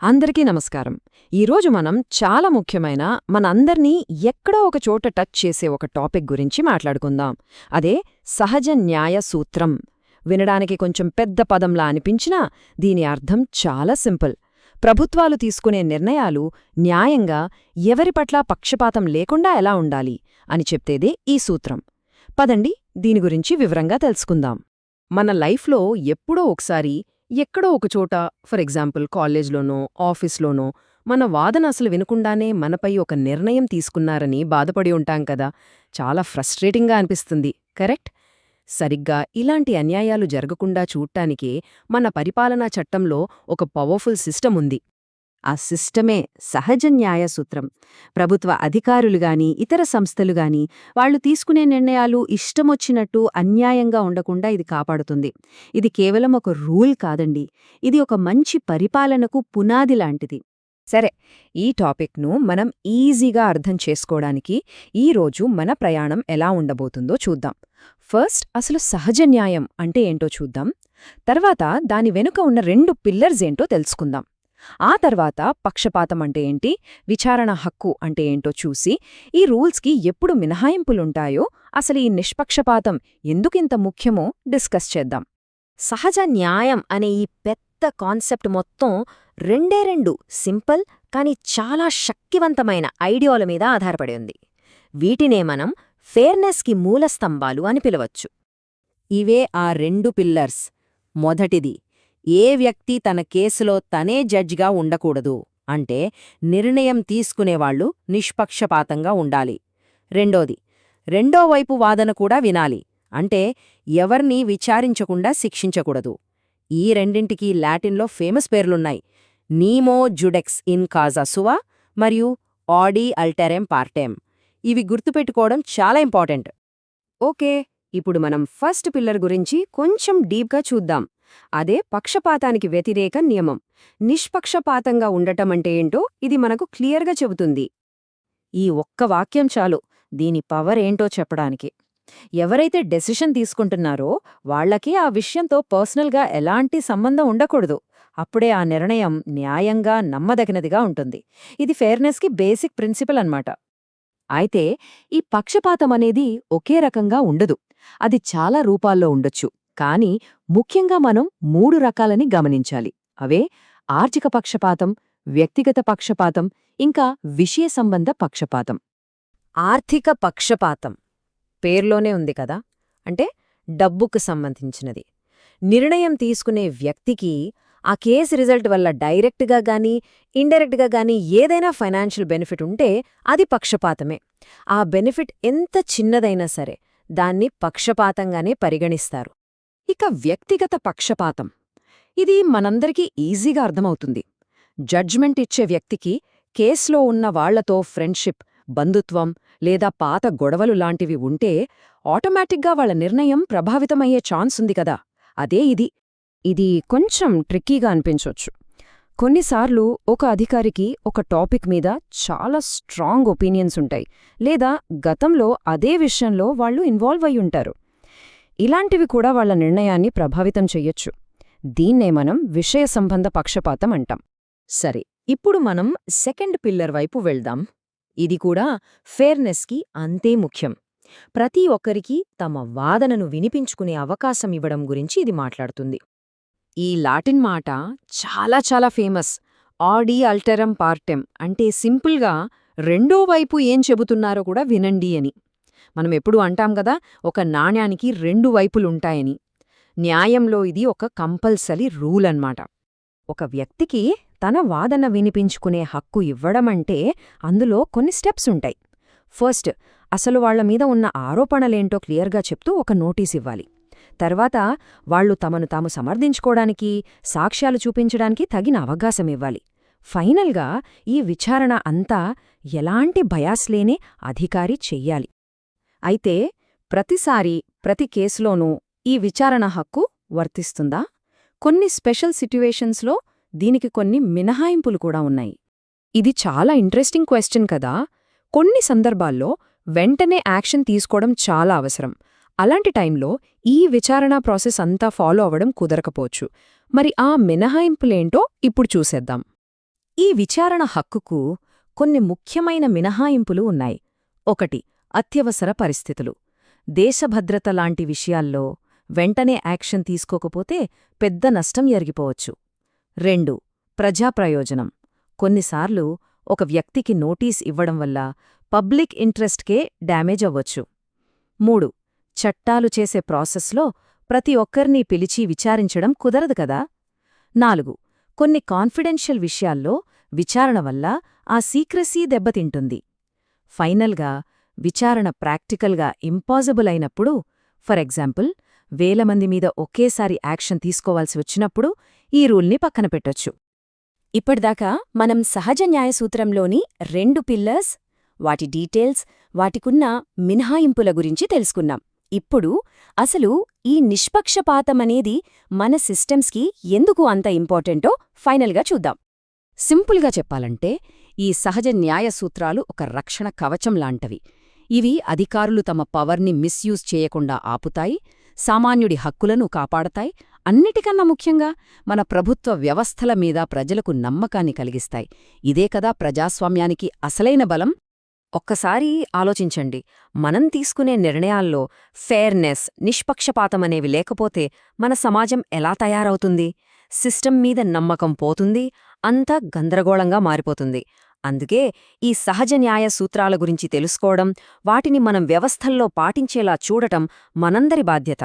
అందరికీ నమస్కారం. ఈరోజు మనం చాలా ముఖ్యమైన మనందర్నీ ఎక్కడో ఒక చోట టచ్ చేసే ఒక టాపిక్ గురించి మాట్లాడుకుందాం. అదే సహజ న్యాయ సూత్రం. వినడానికి కొంచెం పెద్ద పదంలా అనిపించినా దీని అర్థం చాలా సింపుల్. ప్రభుత్వాలు తీసుకునే నిర్ణయాలు న్యాయంగా, ఎవరి పట్ల పక్షపాతం లేకుండా ఎలా ఉండాలి అని చెప్తేదే ఈ సూత్రం. పదండి దీని గురించి వివరంగా తెలుసుకుందాం. మన లైఫ్లో ఎప్పుడో ఒకసారి ఎక్కడో ఒకచోట, ఫర్ ఎగ్జాంపుల్ కాలేజ్లోనో ఆఫీస్లోనో, మన వాదన అసలు వినకుండానే మనపై ఒక నిర్ణయం తీసుకున్నారని బాధపడి ఉంటాం కదా. చాలా ఫ్రస్ట్రేటింగ్గా అనిపిస్తుంది, కరెక్ట్? సరిగ్గా ఇలాంటి అన్యాయాలు జరగకుండా చూడ్టానికే మన పరిపాలనా చట్టంలో ఒక పవర్ఫుల్ సిస్టమ్ ఉంది. ఆ సిస్టమే సహజ న్యాయ సూత్రం. ప్రభుత్వ అధికారులుగాని ఇతర సంస్థలుగాని వాళ్లు తీసుకునే నిర్ణయాలు ఇష్టమొచ్చినట్టు అన్యాయంగా ఉండకుండా ఇది కాపాడుతుంది. ఇది కేవలం ఒక రూల్ కాదండి, ఇది ఒక మంచి పరిపాలనకు పునాది లాంటిది. సరే, ఈ టాపిక్ను మనం ఈజీగా అర్థం చేసుకోవడానికి ఈరోజు మన ప్రయాణం ఎలా ఉండబోతుందో చూద్దాం. ఫస్ట్ అసలు సహజ న్యాయం అంటే ఏంటో చూద్దాం. తర్వాత దాని వెనుక ఉన్న 2 పిల్లర్స్ ఏంటో తెలుసుకుందాం. ఆ తర్వాత పక్షపాతం అంటే ఏంటి, విచారణ హక్కు అంటే ఏంటో చూసి, ఈ రూల్స్కి ఎప్పుడు మినహాయింపులుంటాయో, అసలు ఈ నిష్పక్షపాతం ఎందుకింత ముఖ్యమో డిస్కస్ చేద్దాం. సహజ న్యాయం అనే ఈ పెద్ద కాన్సెప్ట్ మొత్తం రెండు సింపుల్ కానీ చాలా శక్తివంతమైన ఐడియాల మీద ఆధారపడి ఉంది. వీటినే మనం ఫెయిర్నెస్కి మూలస్తంభాలు అని పిలవచ్చు. ఇవే ఆ 2 పిల్లర్స్. మొదటిది, ఏ వ్యక్తి తన కేసులో తనే జడ్జిగా ఉండకూడదు, అంటే నిర్ణయం తీసుకునేవాళ్లు నిష్పక్షపాతంగా ఉండాలి. రెండోది, రెండో వైపు వాదన కూడా వినాలి, అంటే ఎవర్నీ విచారించకుండా శిక్షించకూడదు. ఈ రెండింటికీ లాటిన్లో ఫేమస్ పేర్లున్నాయి: నీమో జుడెక్స్ ఇన్ కాజా సువా మరియు ఆడి అల్టెరెం పార్టెం. ఇవి గుర్తుపెట్టుకోవడం చాలా ఇంపార్టెంట్. ఓకే, ఇప్పుడు మనం ఫస్ట్ పిల్లర్ గురించి కొంచెం డీప్గా చూద్దాం. అదే పక్షపాతానికి వ్యతిరేక నియమం. నిష్పక్షపాతంగా ఉండటమంటే ఏంటో ఇది మనకు క్లియర్గా చెబుతుంది. ఈ ఒక్క వాక్యం చాలు దీని పవర్ ఏంటో చెప్పడానికి. ఎవరైతే డెసిషన్ తీసుకుంటున్నారో వాళ్లకి ఆ విషయంతో పర్సనల్గా ఎలాంటి సంబంధం ఉండకూడదు. అప్పుడే ఆ నిర్ణయం న్యాయంగా, నమ్మదగినదిగా ఉంటుంది. ఇది ఫెయిర్నెస్కి బేసిక్ ప్రిన్సిపల్ అన్నమాట. అయితే ఈ పక్షపాతం అనేది ఒకే రకంగా ఉండదు. అది చాలా రూపాల్లో ఉండొచ్చు. కానీ ముఖ్యంగా మనం 3 రకాలని గమనించాలి. అవే ఆర్థిక పక్షపాతం, వ్యక్తిగత పక్షపాతం, ఇంకా విషయ సంబంధ పక్షపాతం. ఆర్థిక పక్షపాతం పేర్లోనే ఉంది కదా, అంటే డబ్బుకు సంబంధించినది. నిర్ణయం తీసుకునే వ్యక్తికి ఆ కేసు రిజల్ట్ వల్ల డైరెక్ట్గా గానీ ఇండైరెక్ట్గా గానీ ఏదైనా ఫైనాన్షియల్ బెనిఫిట్ ఉంటే అది పక్షపాతమే. ఆ బెనిఫిట్ ఎంత చిన్నదైనా సరే దాన్ని పక్షపాతంగానే పరిగణిస్తారు. ఇక వ్యక్తిగత పక్షపాతం, ఇది మనందరికీ ఈజీగా అర్థమవుతుంది. జడ్జ్మెంట్ ఇచ్చే వ్యక్తికి కేసులో ఉన్న వాళ్లతో ఫ్రెండ్షిప్, బంధుత్వం లేదా పాత గొడవలు లాంటివి ఉంటే ఆటోమేటిక్గా వాళ్ల నిర్ణయం ప్రభావితమయ్యే ఛాన్స్ ఉంది కదా. అదే ఇది కొంచెం ట్రిక్కీగా అనిపించొచ్చు. కొన్నిసార్లు ఒక అధికారికి ఒక టాపిక్ మీద చాలా స్ట్రాంగ్ ఒపీనియన్స్ ఉంటాయి, లేదా గతంలో అదే విషయంలో వాళ్లు ఇన్వాల్వ్ అయి ఉంటారు. ఇలాంటివి కూడా వాళ్ల నిర్ణయాన్ని ప్రభావితం చెయ్యొచ్చు. దీన్నే మనం విషయ సంబంధ పక్షపాతం అంటాం. సరే, ఇప్పుడు మనం సెకండ్ పిల్లర్ వైపు వెళ్దాం. ఇది కూడా ఫెయిర్నెస్కి అంతే ముఖ్యం. ప్రతి ఒక్కరికి తమ వాదనను వినిపించుకునే అవకాశం ఇవ్వడం గురించి ఇది మాట్లాడుతుంది. ఈ లాటిన్ మాట చాలా చాలా ఫేమస్, ఆడి అల్టెరం పార్టెం, అంటే సింపుల్గా రెండో వైపు ఏం చెబుతున్నారో కూడా వినండి అని. మనం ఎప్పుడూ అంటాం కదా, ఒక నాణ్యానికి 2 వైపులుంటాయని. న్యాయంలో ఇది ఒక కంపల్సరీ రూల్ అన్నమాట. ఒక వ్యక్తికి తన వాదన వినిపించుకునే హక్కు ఇవ్వడమంటే అందులో కొన్ని స్టెప్స్ ఉంటాయి. ఫస్ట్, అసలు వాళ్ల మీద ఉన్న ఆరోపణలేంటో క్లియర్గా చెప్తూ ఒక నోటీస్ ఇవ్వాలి. తర్వాత వాళ్లు తమను తాము సమర్థించుకోవడానికి, సాక్ష్యాలు చూపించడానికి తగిన అవకాశం ఇవ్వాలి. ఫైనల్గా ఈ విచారణ అంతా ఎలాంటి బయాస్ లేని అధికారి చెయ్యాలి. అయితే ప్రతిసారి ప్రతి కేసులోనూ ఈ విచారణ హక్కు వర్తిస్తుందా? కొన్ని స్పెషల్ సిట్యువేషన్స్లో దీనికి కొన్ని మినహాయింపులు కూడా ఉన్నాయి. ఇది చాలా ఇంట్రెస్టింగ్ క్వశ్చన్ కదా. కొన్ని సందర్భాల్లో వెంటనే యాక్షన్ తీసుకోవడం చాలా అవసరం. అలాంటి టైంలో ఈ విచారణా ప్రాసెస్ అంతా ఫాలో అవ్వడం కుదరకపోవచ్చు. మరి ఆ మినహాయింపులేంటో ఇప్పుడు చూసేద్దాం. ఈ విచారణ హక్కుకు కొన్ని ముఖ్యమైన మినహాయింపులు ఉన్నాయి. 1. అత్యవసర పరిస్థితులు. దేశభద్రత లాంటి విషయాల్లో వెంటనే యాక్షన్ తీసుకోకపోతే పెద్ద నష్టం జరిగిపోవచ్చు. 2. ప్రజాప్రయోజనం. కొన్నిసార్లు ఒక వ్యక్తికి నోటీస్ ఇవ్వడం వల్ల పబ్లిక్ ఇంట్రెస్ట్కే డ్యామేజ్ అవ్వొచ్చు. 3. చట్టాలు చేసే ప్రాసెస్లో ప్రతి ఒక్కర్నీ పిలిచి విచారించడం కుదరదు కదా. 4. కొన్ని కాన్ఫిడెన్షియల్ విషయాల్లో విచారణ వల్ల ఆ సీక్రెసీ దెబ్బతింటుంది. ఫైనల్గా విచారణ ప్రాక్టికల్గా ఇంపాసిబుల్ అయినప్పుడు, ఫర్ ఎగ్జాంపుల్ వేల మంది మీద ఒకేసారి యాక్షన్ తీసుకోవాల్సి వచ్చినప్పుడు ఈ రూల్ని పక్కన పెట్టొచ్చు. ఇప్పటిదాకా మనం సహజ న్యాయసూత్రంలోని 2 పిల్లర్స్, వాటి డీటెయిల్స్, వాటికున్న మినహాయింపుల గురించి తెలుసుకున్నాం. ఇప్పుడు అసలు ఈ నిష్పక్షపాతమనేది మన సిస్టమ్స్కి ఎందుకు అంత ఇంపార్టెంటో ఫైనల్గా చూద్దాం. సింపుల్గా చెప్పాలంటే ఈ సహజ న్యాయ సూత్రాలు ఒక రక్షణ కవచం లాంటివి. ఇవి అధికారులు తమ పవర్ని మిస్యూజ్ చేయకుండా ఆపుతాయి, సామాన్యుడి హక్కులను కాపాడతాయి, అన్నిటికన్నా ముఖ్యంగా మన ప్రభుత్వ వ్యవస్థల మీద ప్రజలకు నమ్మకాన్ని కలిగిస్తాయి. ఇదే కదా ప్రజాస్వామ్యానికి అసలైన బలం. ఒక్కసారి ఆలోచించండి, మనం తీసుకునే నిర్ణయాల్లో ఫెయిర్నెస్, నిష్పక్షపాతమనేవి లేకపోతే మన సమాజం ఎలా తయారవుతుంది? సిస్టమ్ మీద నమ్మకం పోతుంది, అంతా గందరగోళంగా మారిపోతుంది. అందుకే ఈ సహజ న్యాయ సూత్రాల గురించి తెలుసుకోవడం, వాటిని మనం వ్యవస్థల్లో పాటించేలా చూడటం మనందరి బాధ్యత.